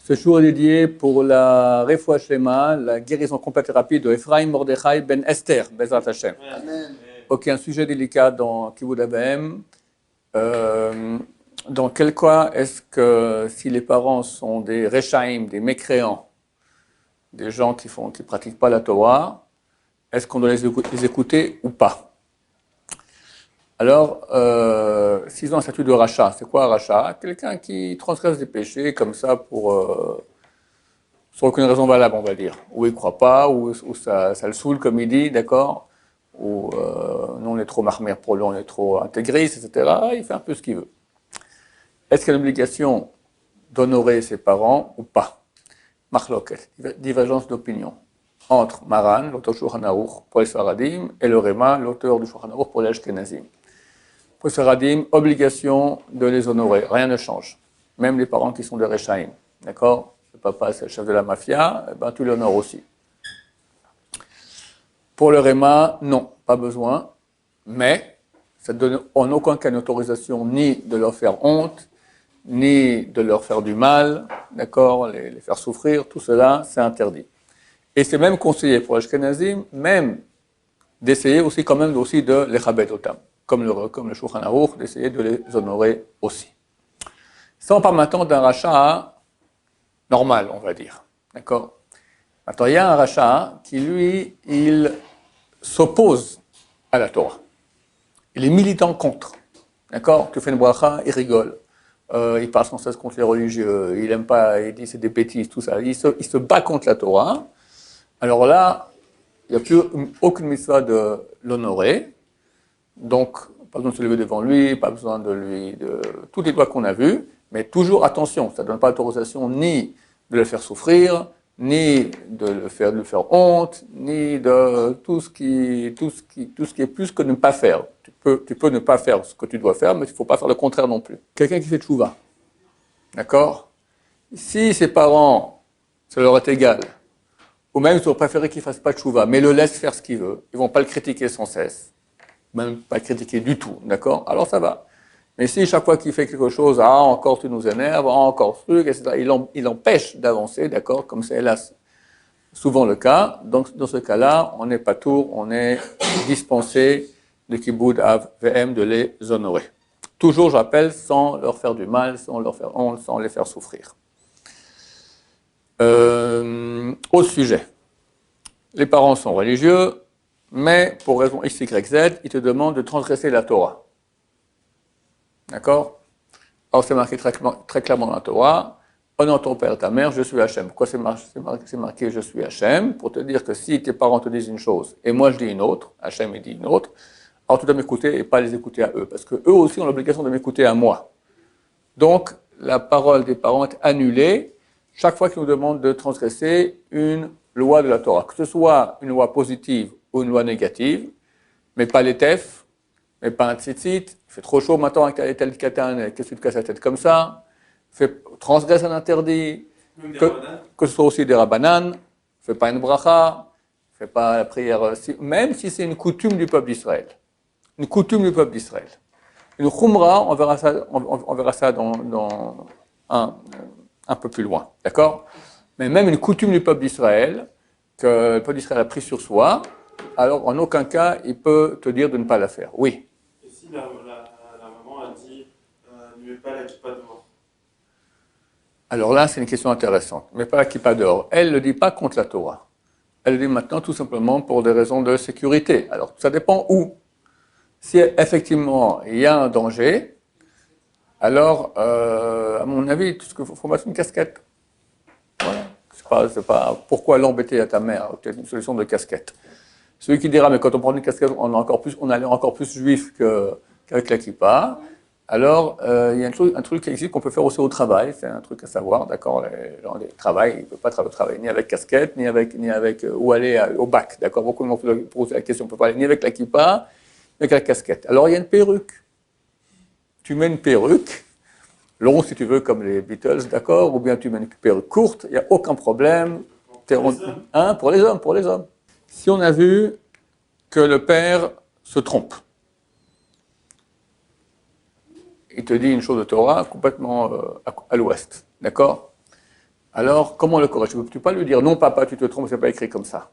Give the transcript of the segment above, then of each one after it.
Ce jour est dédié pour la Refoua Shlema, la guérison complète et rapide de Ephraim Mordechai ben Esther, Bezrat Hashem. Amen. Ok, un sujet délicat dans Kibboutz Abahem. Dans quel cas est-ce que si les parents sont des Rechaim, des mécréants, des gens qui pratiquent pas la Torah, est-ce qu'on doit les écouter ou pas? Alors, s'ils ont un statut de rachat, c'est quoi un rachat? Quelqu'un qui transgresse des péchés comme ça sans aucune raison valable, on va dire. Ou il ne croit pas, ou ça le saoule, comme il dit, d'accord? Ou nous on est trop marmère pour lui, on est trop intégriste, etc. Il fait un peu ce qu'il veut. Est-ce qu'il y a l'obligation d'honorer ses parents ou pas? Marloket, divergence d'opinion entre Maran, l'auteur du Shulchan Aruch pour les Sfaradim, et le Réma, l'auteur du Shulchan Aruch pour les Ashkenazim. Pour les Sfaradim, obligation de les honorer, rien ne change. Même les parents qui sont des Rechaim, d'accord? Le papa c'est le chef de la mafia, eh ben, tu l'honores aussi. Pour le Réma, non, pas besoin, mais ça ne donne en aucun cas une autorisation ni de leur faire honte, ni de leur faire du mal, d'accord, les faire souffrir, tout cela, c'est interdit. Et c'est même conseillé pour l'Ashkenazim, même d'essayer aussi quand même aussi de les chabed otam, comme le Shulchan Aruch, d'essayer de les honorer aussi. Ça, on parle maintenant d'un rachat normal, on va dire, d'accord. Maintenant, il y a un rachat qui, lui, il s'oppose à la Torah. Il est militant contre, d'accord. Tu fais une bracha, il rigole. Il parle sans cesse contre les religieux, il n'aime pas, il dit c'est des bêtises, tout ça. Il se bat contre la Torah. Alors là, il n'y a plus aucune mitzvah de l'honorer. Donc, pas besoin de se lever devant lui, pas besoin de tous les doigts qu'on a vus. Mais toujours attention, ça ne donne pas l'autorisation ni de le faire souffrir, ni de le faire honte, ni de tout ce qui est plus que ne pas faire. Tu peux ne pas faire ce que tu dois faire, mais il ne faut pas faire le contraire non plus. Quelqu'un qui fait tchouva, d'accord? Si ses parents, ça leur est égal, ou même ils auraient préféré qu'il ne fasse pas tchouva, mais le laisse faire ce qu'il veut, ils ne vont pas le critiquer sans cesse, même pas le critiquer du tout, d'accord? Alors ça va. Mais si chaque fois qu'il fait quelque chose, encore tu nous énerves, encore ce truc, etc., il empêche d'avancer, d'accord? Comme c'est hélas souvent le cas. Donc dans ce cas-là, on n'est pas tour, on est dispensé de Kibboutz Abahem de les honorer. Toujours, je rappelle, sans leur faire du mal, sans leur faire honte, sans les faire souffrir. Au sujet. Les parents sont religieux, mais pour raison X, Y, Z, ils te demandent de transgresser la Torah. D'accord? Alors c'est marqué très clairement dans la Torah, honore ton père et ta mère, je suis Hachem. Pourquoi c'est marqué je suis Hachem? Pour te dire que si tes parents te disent une chose, et moi je dis une autre, Hachem dit une autre, alors tu dois m'écouter et pas les écouter à eux, parce que eux aussi ont l'obligation de m'écouter à moi. Donc la parole des parents est annulée chaque fois qu'ils nous demandent de transgresser une loi de la Torah, que ce soit une loi positive ou une loi négative, mais pas les tefs, mais pas un tzitzit, il fait trop chaud maintenant avec tel katan, qu'est-ce que tu te casses la tête comme ça, transgresse un interdit, que ce soit aussi des rabbanan, fais pas une bracha, fais pas la prière, même si c'est une coutume du peuple d'Israël. Une coutume du peuple d'Israël. Une khumra, on verra ça dans un peu plus loin, d'accord? Mais même une coutume du peuple d'Israël, que le peuple d'Israël a pris sur soi, alors en aucun cas il peut te dire de ne pas la faire. Oui. Et si la maman a dit ne mets pas la kippa dehors? Alors là, c'est une question intéressante. Ne mets pas la kippa dehors. Elle ne le dit pas contre la Torah. Elle le dit maintenant tout simplement pour des raisons de sécurité. Alors ça dépend où. Si effectivement il y a un danger, alors à mon avis, tout ce qu'il faut mettre une casquette. Voilà. C'est pas pourquoi l'embêter à ta mère, peut-être une solution de casquette. Celui qui dira, mais quand on prend une casquette, on a l'air encore plus juif qu'avec la kippa. Alors, il y a un truc qui existe qu'on peut faire aussi au travail, c'est un truc à savoir, d'accord? Les gens qui travaillent, ils ne peuvent pas travailler ni avec casquette, ni avec ou aller au bac, d'accord? Beaucoup m'ont posé la question, on ne peut pas aller ni avec la kippa, ni avec la casquette. Alors, il y a une perruque. Tu mets une perruque, long si tu veux, comme les Beatles, d'accord? Ou bien tu mets une perruque courte, il n'y a aucun problème. Pour les hommes. Si on a vu que le père se trompe, il te dit une chose de Torah complètement à l'ouest, d'accord? Alors, comment le corriger? Tu ne peux pas lui dire, non papa, tu te trompes, c'est pas écrit comme ça.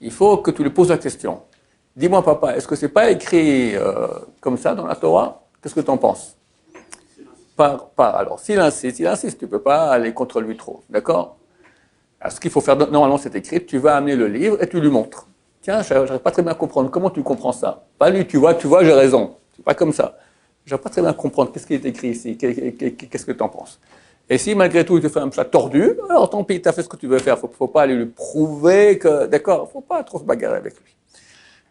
Il faut que tu lui poses la question. Dis-moi papa, est-ce que c'est pas écrit comme ça dans la Torah? Qu'est-ce que tu en penses? Alors, s'il insiste, tu ne peux pas aller contre lui trop, d'accord? Alors, ce qu'il faut faire, normalement c'est écrit, tu vas amener le livre et tu lui montres. Tiens, je n'arrive pas très bien à comprendre, comment tu comprends ça? Pas lui, tu vois, j'ai raison. C'est pas comme ça. Je n'arrive pas très bien à comprendre, qu'est-ce qui est écrit ici? Qu'est-ce que tu en penses? Et si malgré tout il te fait un plat tordu, alors tant pis, tu as fait ce que tu veux faire, il ne faut pas aller lui prouver que, d'accord, il ne faut pas trop se bagarrer avec lui.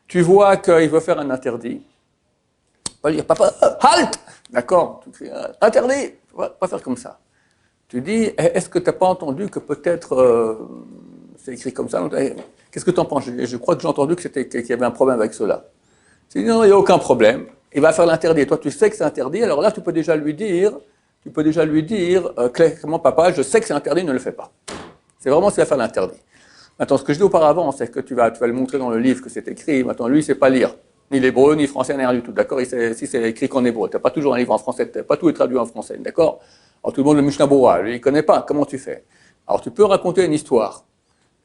Tu vois qu'il veut faire un interdit, pas dire papa, halte, d'accord, tu cries interdit, pas faire comme ça. Tu dis, est-ce que tu n'as pas entendu que peut-être c'est écrit comme ça? Qu'est-ce que tu en penses? Je crois que j'ai entendu qu'il y avait un problème avec cela. Tu dis non, il n'y a aucun problème. Il va faire l'interdit. Toi, tu sais que c'est interdit. Alors là, tu peux déjà lui dire clairement, papa, je sais que c'est interdit, ne le fais pas. C'est vraiment ce qu'il va faire l'interdit. Maintenant, ce que je dis auparavant, c'est que tu vas le montrer dans le livre que c'est écrit. Maintenant, lui, il ne sait pas lire. Ni l'hébreu, ni le français, ni rien du tout. D'accord? Si c'est écrit qu'en hébreu. Tu n'as pas toujours un livre en français. Pas tout est traduit en français. D'accord? Alors, tout le monde, le Mishnah Bora, lui, il ne connaît pas. Comment tu fais? Alors, tu peux raconter une histoire.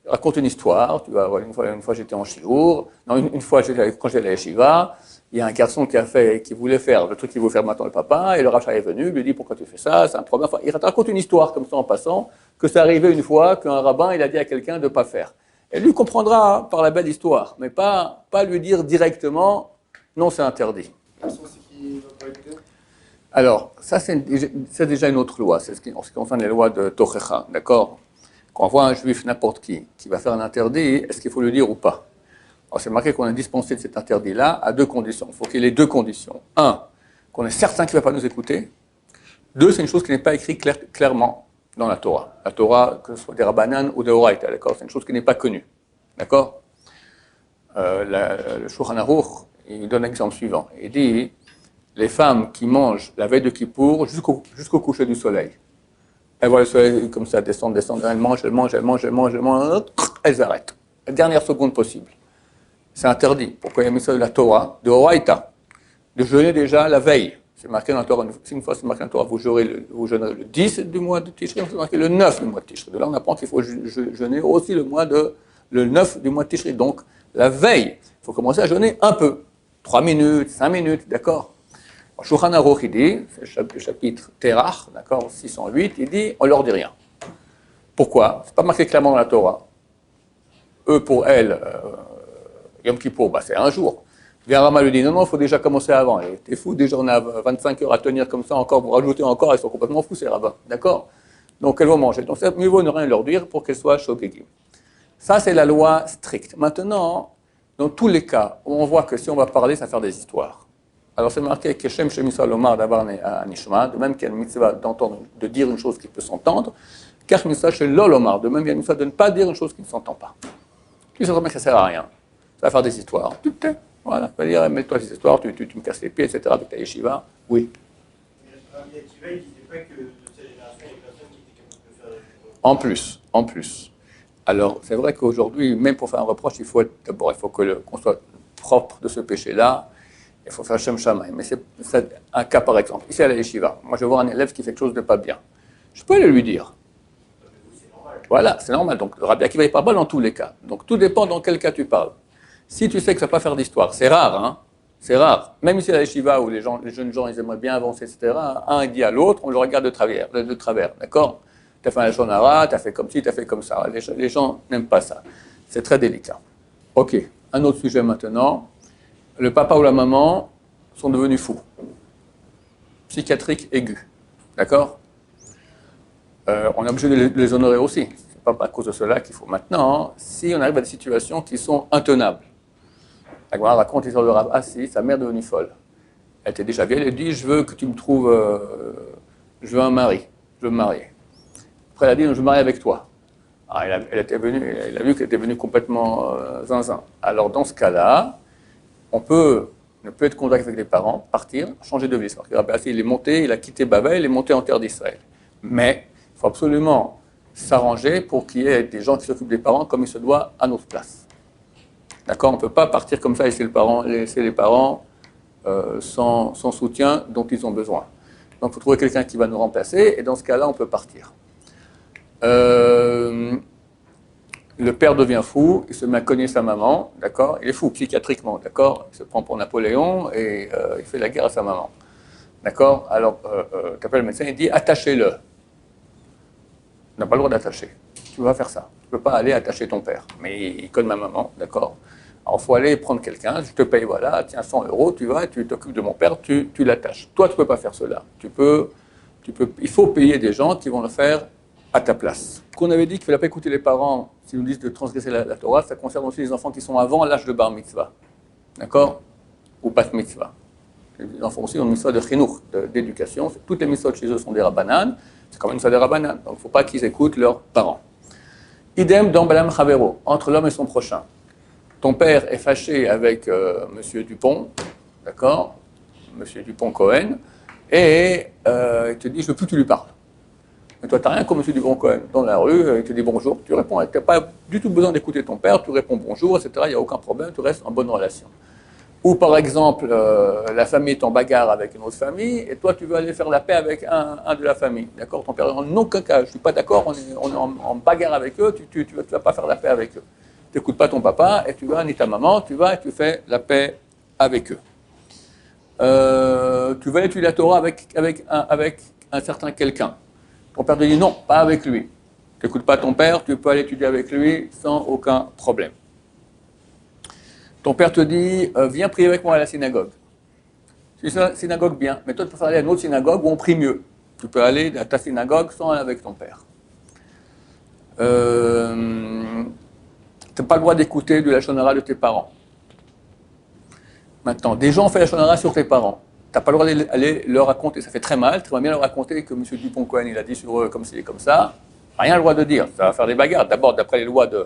Raconte une histoire. Tu vas, une fois j'étais en Shiur. Non, une fois, quand j'étais à la Yeshiva, il y a un garçon qui voulait faire le truc qu'il veut faire maintenant le papa, et le rachat est venu, lui dit pourquoi tu fais ça, c'est un problème. Enfin, il raconte une histoire comme ça en passant, que c'est arrivé une fois qu'un rabbin il a dit à quelqu'un de ne pas faire. Et lui comprendra par la belle histoire, mais pas lui dire directement non, c'est interdit. Alors, ça c'est déjà une autre loi, c'est en ce qui concerne les lois de Tochecha, d'accord? Quand on voit un juif, n'importe qui va faire un interdit, est-ce qu'il faut le dire ou pas? Alors, c'est marqué qu'on est dispensé de cet interdit-là à deux conditions. Il faut qu'il y ait les deux conditions. Un, qu'on est certain qu'il ne va pas nous écouter. Deux, c'est une chose qui n'est pas écrite clairement dans la Torah. La Torah, que ce soit des Rabbanan ou des Oraita, d'accord? C'est une chose qui n'est pas connue. D'accord? Le Shulchan Aruch, il donne l'exemple suivant. Il dit, les femmes qui mangent la veille de Kippour jusqu'au coucher du soleil. Elles voient le soleil comme ça descendre, elles mangent, elles arrêtent. La dernière seconde possible. C'est interdit. Pourquoi il y a mis ça de la Torah, de Oraita, de jeûner déjà la veille. C'est marqué dans la Torah. Une fois c'est marqué dans la Torah, vous jeûnerez le 10 du mois de Tishri, c'est marqué le 9 du mois de Tishri. De là, on apprend qu'il faut jeûner aussi le 9 du mois de Tishri. Donc, la veille, il faut commencer à jeûner un peu. 3 minutes, 5 minutes, d'accord? Shulchan Aruch, il dit, c'est le chapitre Terach, d'accord, 608, il dit, on leur dit rien. Pourquoi? C'est pas marqué clairement dans la Torah. Eux, pour elles, Yom Kippour, c'est un jour. Bien Rama lui dit, non, il faut déjà commencer avant. T'es fou, déjà on a 25 heures à tenir comme ça encore, vous rajoutez encore, ils sont complètement fous ces rabbins, d'accord? Donc elles vont manger. Donc c'est mieux vaut ne rien leur dire pour qu'elles soient shogegim. Ça c'est la loi stricte. Maintenant, dans tous les cas où on voit que si on va parler, ça va faire des histoires. Alors c'est marqué que Shem Shemisa Lomar d'avoir à Nishma, de même qu'il y a une mitzvah d'entendre, de dire une chose qui peut s'entendre, car mitzvah chez Lolomar, de même il y a une mitzvah de ne pas dire une chose qui ne s'entend pas. Tu sais très bien que ça ne sert à rien. Ça va faire des histoires. Tu te tais. Voilà. Ça veut dire, mets-toi ces histoires, tu me casses les pieds, etc. avec ta yeshiva. Oui. Rabbi Akiva, il ne disait pas que de cette génération, il y a personne qui était capable de faire des histoires. En plus. Alors, c'est vrai qu'aujourd'hui, même pour faire un reproche, il faut qu'on soit propre de ce péché-là. Il faut faire Shem Shamaï. Mais c'est un cas par exemple. Ici à la yeshiva, moi je vois un élève qui fait quelque chose de pas bien. Je peux aller lui dire. Voilà, c'est normal. Donc, le Rabbi Akiva, il parle pas dans tous les cas. Donc, tout dépend dans quel cas tu parles. Si tu sais que ça ne va pas faire d'histoire, c'est rare, hein. C'est rare. Même ici à la yeshiva, où les jeunes gens, ils aimeraient bien avancer, etc., un dit à l'autre, on le regarde de travers, d'accord? Tu as fait un shonara, tu as fait comme ci, tu as fait comme ça. Les gens n'aiment pas ça. C'est très délicat. Ok, un autre sujet maintenant. Le papa ou la maman sont devenus fous. Psychiatrique aigu. D'accord? On est obligé de les honorer aussi. Ce n'est pas à cause de cela qu'il faut maintenant. Si on arrive à des situations qui sont intenables. La Gemara raconte l'histoire de Rav Assi, sa mère devenue folle. Elle était déjà vieille, elle dit, je veux que tu me trouves, je veux un mari, je veux me marier. Après elle a dit, je veux me marier avec toi. Alors, il a vu qu'elle était venue complètement zinzin. Alors dans ce cas-là, on ne peut être contact avec les parents, partir, changer de vie. Alors que Rav Assi, il est monté, il a quitté Babel, il est monté en terre d'Israël. Mais il faut absolument s'arranger pour qu'il y ait des gens qui s'occupent des parents comme il se doit à notre place. D'accord? On ne peut pas partir comme ça et laisser les parents sans soutien dont ils ont besoin. Donc il faut trouver quelqu'un qui va nous remplacer et dans ce cas-là, on peut partir. Le père devient fou, il se met à cogner sa maman, d'accord? Il est fou psychiatriquement, d'accord? Il se prend pour Napoléon et il fait la guerre à sa maman, d'accord? Alors, tu appelles le médecin, il dit attachez-le. Tu n'as pas le droit d'attacher. Tu vas faire ça. Tu ne peux pas aller attacher ton père. Mais il cogne ma maman, d'accord? Alors, il faut aller prendre quelqu'un, je te paye, voilà, tiens, 100 €, tu vas, tu t'occupes de mon père, tu l'attaches. Toi, tu ne peux pas faire cela. Il faut payer des gens qui vont le faire à ta place. Qu'on avait dit qu'il ne fallait pas écouter les parents s'ils nous disent de transgresser la Torah, ça concerne aussi les enfants qui sont avant l'âge de bar mitzvah, d'accord? Ou bat mitzvah. Les enfants aussi ont une mitzvah de chinour, d'éducation. Toutes les mitzvahs chez eux sont des rabbanan, c'est comme une mitzvah des rabbanan, donc il ne faut pas qu'ils écoutent leurs parents. Idem dans Balam Chavero, entre l'homme et son prochain. Ton père est fâché avec Monsieur Dupont, d'accord? Monsieur Dupont-Cohen, et il te dit, je veux plus que tu lui parles. Mais toi, tu n'as rien comme M. Dupont-Cohen. Dans la rue, il te dit bonjour, tu réponds. Tu n'as pas du tout besoin d'écouter ton père, tu réponds bonjour, etc. Il n'y a aucun problème, tu restes en bonne relation. Ou par exemple, la famille est en bagarre avec une autre famille, et toi, tu veux aller faire la paix avec un de la famille. D'accord? Ton père, en aucun cas, je ne suis pas d'accord, on est en bagarre avec eux, tu ne vas pas faire la paix avec eux. Tu n'écoutes pas ton papa, et tu vas, ni ta maman, tu vas et tu fais la paix avec eux. Tu vas étudier la Torah avec un certain quelqu'un. Ton père te dit non, pas avec lui. Tu n'écoutes pas ton père, tu peux aller étudier avec lui sans aucun problème. Ton père te dit viens prier avec moi à la synagogue. C'est une synagogue bien, mais toi tu peux aller à une autre synagogue où on prie mieux. Tu peux aller à ta synagogue sans aller avec ton père. Tu n'as pas le droit d'écouter de la shonara de tes parents. Maintenant, des gens ont fait la shonara sur tes parents. Tu n'as pas le droit d'aller leur raconter, ça fait très mal, tu vas bien leur raconter que M. Dupont-Cohen, il a dit sur eux comme ci, comme ça. Rien le droit de dire, ça va faire des bagarres. D'abord, d'après les lois ça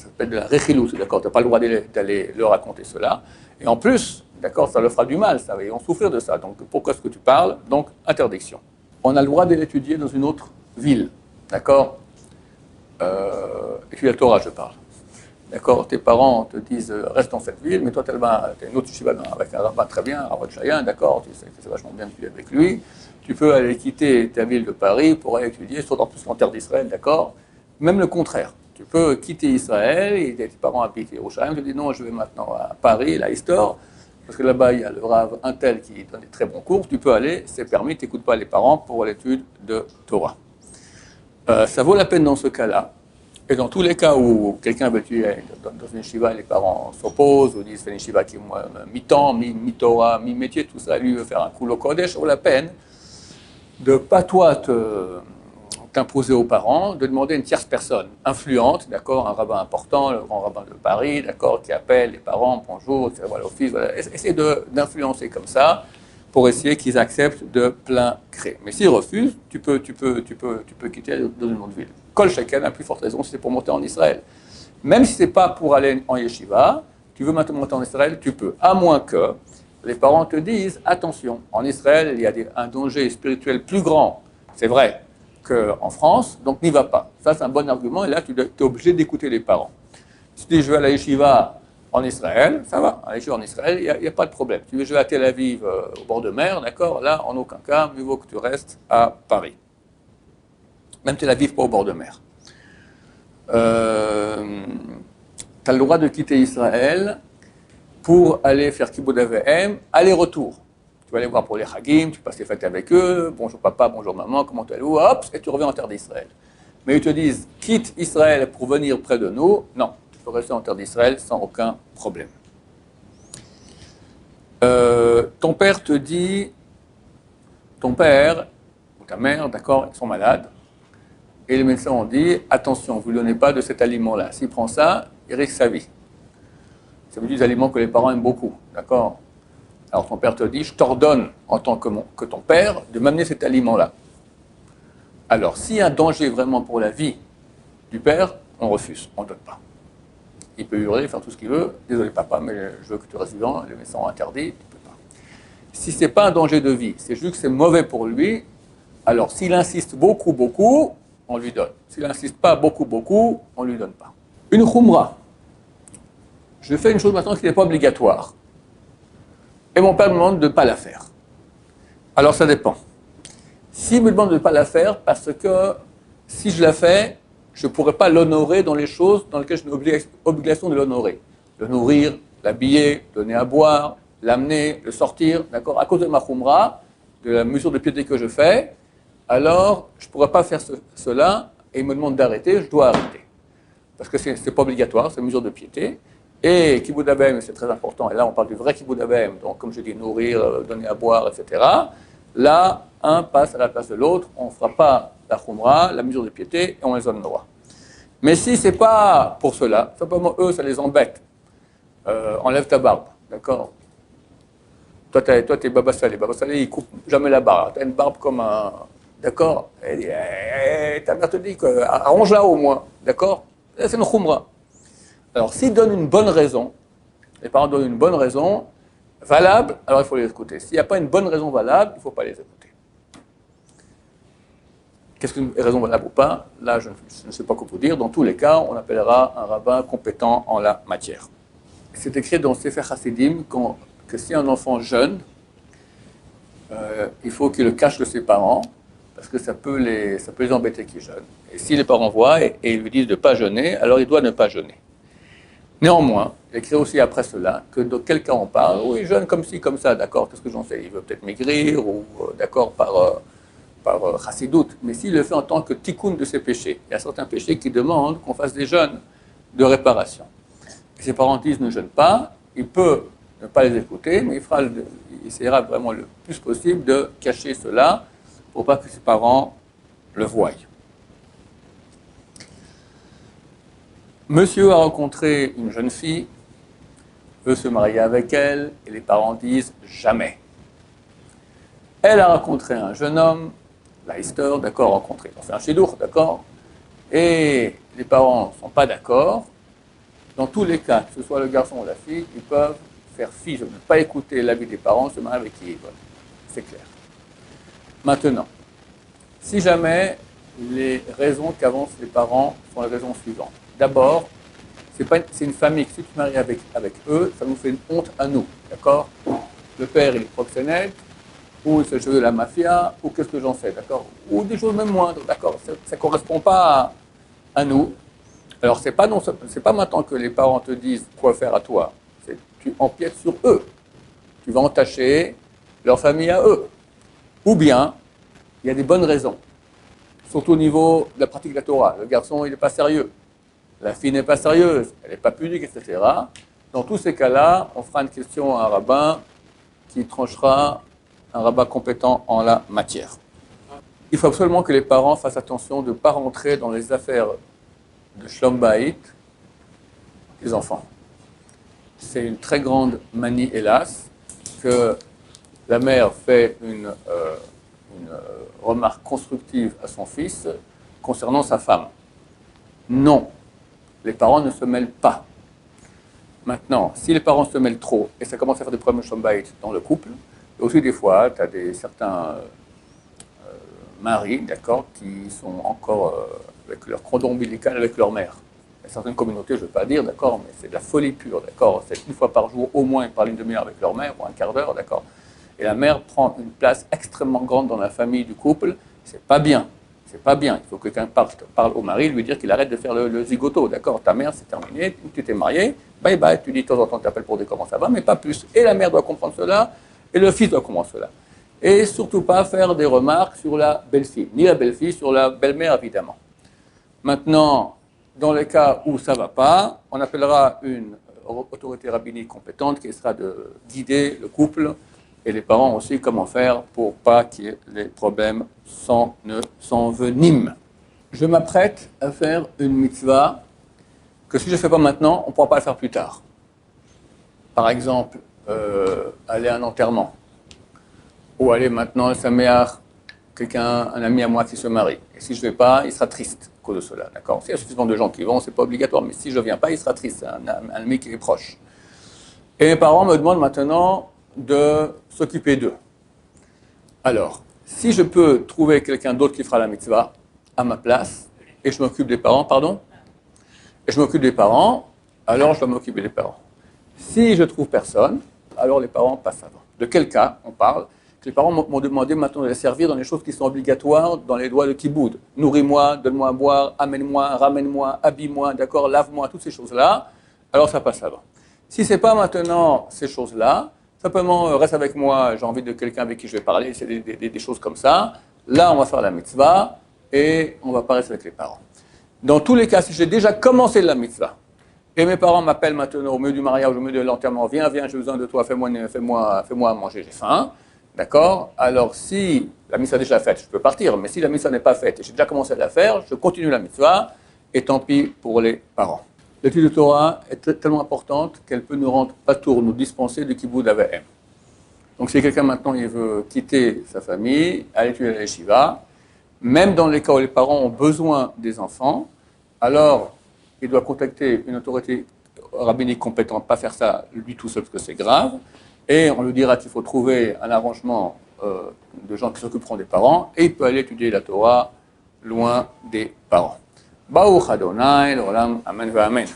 s'appelle de la réchilou, d'accord, tu n'as pas le droit d'aller leur raconter cela. Et en plus, d'accord, ça leur fera du mal, ça, ils vont souffrir de ça. Donc, pourquoi est-ce que tu parles? Donc, interdiction. On a le droit de l'étudier dans une autre ville, d'accord? Étudier la Torah, je parle. D'accord, tes parents te disent reste dans cette ville, mais toi tu as une autre yeshiva avec un rabbin très bien, Rav Chayan, d'accord, tu sais que c'est vachement bien d'étudier avec lui. Tu peux aller quitter ta ville de Paris pour aller étudier, surtout en plus en terre d'Israël, d'accord. Même le contraire, tu peux quitter Israël, et tes parents habitent Yerushalayim, tu dis non, je vais maintenant à Paris, la Histoire, parce que là-bas il y a le Rav un tel qui donne des très bons cours, tu peux aller, c'est permis, tu n'écoutes pas les parents pour l'étude de Torah. Ça vaut la peine dans ce cas-là. Et dans tous les cas où quelqu'un veut tuer dans une yeshiva, les parents s'opposent, ou disent c'est une yeshiva qui est mi-temps, mi-Torah, mi-métier, tout ça, lui veut faire un kulo kodesh, ça vaut la peine de pas toi t'imposer aux parents, de demander à une tierce personne influente, d'accord, un rabbin important, le grand rabbin de Paris, d'accord, qui appelle les parents, bonjour, voilà, l'office, voilà, essayer d'influencer comme ça, pour essayer qu'ils acceptent de plein gré. Mais s'ils refusent, tu peux quitter dans une autre ville. Kol Shekel, à plus forte raison, si c'est pour monter en Israël. Même si ce n'est pas pour aller en yeshiva, tu veux maintenant monter en Israël, tu peux. À moins que les parents te disent, attention, en Israël, il y a un danger spirituel plus grand, c'est vrai, qu'en France, donc n'y va pas. Ça, c'est un bon argument, et là, tu es obligé d'écouter les parents. Si tu dis, je vais à la yeshiva en Israël, ça va. À la yeshiva en Israël, il n'y a pas de problème. Tu veux, je vais à Tel Aviv, au bord de mer, d'accord, là, en aucun cas, mieux vaut que tu restes à Paris. Même Tel Aviv, pas au bord de mer. Tu as le droit de quitter Israël pour aller faire Kibbutz Avehem, aller-retour. Tu vas aller voir pour les Hagim, tu passes les fêtes avec eux, bonjour papa, bonjour maman, comment tu es, hop, et tu reviens en terre d'Israël. Mais ils te disent, quitte Israël pour venir près de nous, non, tu peux rester en terre d'Israël sans aucun problème. Ton père te dit, ton père ou ta mère, d'accord, ils sont malades, et les médecins ont dit, attention, vous ne lui donnez pas de cet aliment-là. S'il prend ça, il risque sa vie. Ça veut dire des aliments que les parents aiment beaucoup, d'accord? Alors ton père te dit, je t'ordonne en tant que ton père de m'amener cet aliment-là. Alors s'il y a un danger vraiment pour la vie du père, on refuse, on ne donne pas. Il peut hurler, faire tout ce qu'il veut, désolé papa, mais je veux que tu restes vivant, les médecins ont interdit, tu ne peux pas. Si ce n'est pas un danger de vie, c'est juste que c'est mauvais pour lui, alors s'il insiste beaucoup, on lui donne. S'il n'insiste pas beaucoup, on ne lui donne pas. Une khumra. Je fais une chose maintenant qui n'est pas obligatoire. Et mon père me demande de ne pas la faire. Alors ça dépend. S'il me demande de ne pas la faire, parce que si je la fais, je ne pourrais pas l'honorer dans les choses dans lesquelles j'ai une obligation de l'honorer. Le nourrir, l'habiller, donner à boire, l'amener, le sortir, d'accord. À cause de ma khumra, de la mesure de piété que je fais, alors je ne pourrais pas faire cela, et il me demande d'arrêter, je dois arrêter. Parce que ce n'est pas obligatoire, c'est une mesure de piété. Et Kibbout Abem, c'est très important, et là on parle du vrai Kibbout Abem, donc comme je dis, nourrir, donner à boire, etc. Là, un passe à la place de l'autre, on ne fera pas la khumra, la mesure de piété, et on les honorera. Mais si ce n'est pas pour cela, simplement eux, ça les embête, enlève ta barbe, d'accord. Toi, t'es Baba Salé. Baba Salé, il coupe jamais la barbe. Tu as une barbe comme un. D'accord. Ta mère te dit que arrange-la au moins. D'accord. C'est une khumra. Alors, s'ils donnent une bonne raison, les parents donnent une bonne raison valable, alors il faut les écouter. S'il n'y a pas une bonne raison valable, il ne faut pas les écouter. Qu'est-ce qu'une raison valable ou pas? Là, je ne sais pas quoi vous dire. Dans tous les cas, on appellera un rabbin compétent en la matière. C'est écrit dans Sefer Hasidim que si un enfant jeûne, il faut qu'il le cache de ses parents, parce que ça peut les embêter qu'il jeûne. Et si les parents voient et ils lui disent de ne pas jeûner, alors il doit ne pas jeûner. Néanmoins, il écrit aussi après cela que dans quel cas on parle, oui, il jeûne comme ci, comme ça, d'accord, qu'est-ce que j'en sais, il veut peut-être maigrir, ou d'accord, par chassidout, mais s'il le fait en tant que tikkun de ses péchés, il y a certains péchés qui demandent qu'on fasse des jeûnes de réparation. Et ses parents disent ne jeûne pas, il peut ne pas les écouter, mais il essaiera vraiment le plus possible de cacher cela pour pas que ses parents le voient. Monsieur a rencontré une jeune fille, veut se marier avec elle, et les parents disent jamais. Elle a rencontré un jeune homme, Leister, d'accord, rencontré, on fait un chidour, d'accord, et les parents ne sont pas d'accord. Dans tous les cas, que ce soit le garçon ou la fille, ils peuvent faire fi de ne pas écouter l'avis des parents, se marier avec qui ils veulent. C'est clair. Maintenant, si jamais les raisons qu'avancent les parents sont les raisons suivantes. D'abord, c'est une famille que si tu te maries avec eux, ça nous fait une honte à nous, d'accord? Le père, il est proxénète, ou il se joue de la mafia, ou qu'est-ce que j'en sais, d'accord? Ou des choses même moindres, d'accord? Ça ne correspond pas à nous. Alors, c'est pas maintenant que les parents te disent quoi faire à toi. Tu empiètes sur eux. Tu vas entacher leur famille à eux. Ou bien, il y a des bonnes raisons. Surtout au niveau de la pratique de la Torah. Le garçon, il n'est pas sérieux. La fille n'est pas sérieuse. Elle n'est pas pudique, etc. Dans tous ces cas-là, on fera une question à un rabbin qui tranchera, un rabbin compétent en la matière. Il faut absolument que les parents fassent attention de ne pas rentrer dans les affaires de Shlom Bayit des enfants. C'est une très grande manie, hélas, que la mère fait une remarque constructive à son fils concernant sa femme. Non, les parents ne se mêlent pas. Maintenant, si les parents se mêlent trop, et ça commence à faire des problèmes de Shlom Bayit dans le couple, et aussi des fois, tu as certains maris, d'accord, qui sont encore avec leur cordon ombilical avec leur mère. Il y a certaines communautés, je ne veux pas dire, d'accord, mais c'est de la folie pure, d'accord. C'est une fois par jour, au moins, ils parlent une demi-heure avec leur mère, ou un quart d'heure, d'accord. Et la mère prend une place extrêmement grande dans la famille du couple. C'est pas bien. C'est pas bien. Il faut que quelqu'un parle au mari, lui dire qu'il arrête de faire le zigoto, d'accord. Ta mère, c'est terminé, tu t'es marié, bye bye, tu dis de temps en temps, tu appelles pour dire comment ça va, mais pas plus. Et la mère doit comprendre cela, et le fils doit comprendre cela. Et surtout pas faire des remarques sur la belle-fille, ni la belle-fille sur la belle-mère, évidemment. Maintenant, dans les cas où ça ne va pas, on appellera une autorité rabbinique compétente qui sera de guider le couple et les parents aussi comment faire pour pas que les problèmes s'enveniment. Je m'apprête à faire une mitzvah que si je ne fais pas maintenant, on ne pourra pas le faire plus tard. Par exemple, aller à un enterrement. Ou aller maintenant à Saméar, un ami à moi qui se marie. Et si je ne vais pas, il sera triste à cause de cela. D'accord? S'il y a suffisamment de gens qui vont, ce n'est pas obligatoire. Mais si je ne viens pas, il sera triste. C'est un ami qui est proche. Et mes parents me demandent maintenant de s'occuper d'eux. Alors, si je peux trouver quelqu'un d'autre qui fera la mitzvah à ma place, et je m'occupe des parents, alors je dois m'occuper des parents. Si je trouve personne, alors les parents passent avant. De quel cas on parle? Les parents m'ont demandé maintenant de les servir dans les choses qui sont obligatoires dans les lois de Kiboud. Nourris-moi, donne-moi à boire, amène-moi, ramène-moi, habille-moi, d'accord, lave-moi, toutes ces choses-là. Alors ça passe là-bas. Si ce n'est pas maintenant ces choses-là, simplement reste avec moi, j'ai envie de quelqu'un avec qui je vais parler, c'est des choses comme ça. Là, on va faire la mitzvah et on va pas rester avec les parents. Dans tous les cas, si j'ai déjà commencé la mitzvah, et mes parents m'appellent maintenant au milieu du mariage, au milieu de l'enterrement, viens, j'ai besoin de toi, fais-moi à manger, j'ai faim. D'accord? Alors si la mitzvah est déjà faite, je peux partir, mais si la mitzvah n'est pas faite et j'ai déjà commencé à la faire, je continue la mitzvah, et tant pis pour les parents. L'étude de Torah est tellement importante qu'elle peut nous rendre patour, nous dispenser du kibbutz avaim. Donc si quelqu'un maintenant il veut quitter sa famille, aller étudier à la yeshiva, même dans les cas où les parents ont besoin des enfants, alors il doit contacter une autorité rabbinique compétente, pas faire ça lui tout seul parce que c'est grave, et on lui dira qu'il faut trouver un arrangement de gens qui s'occuperont des parents, et il peut aller étudier la Torah loin des parents. Baruch Adonai, l'olam, amen, amen.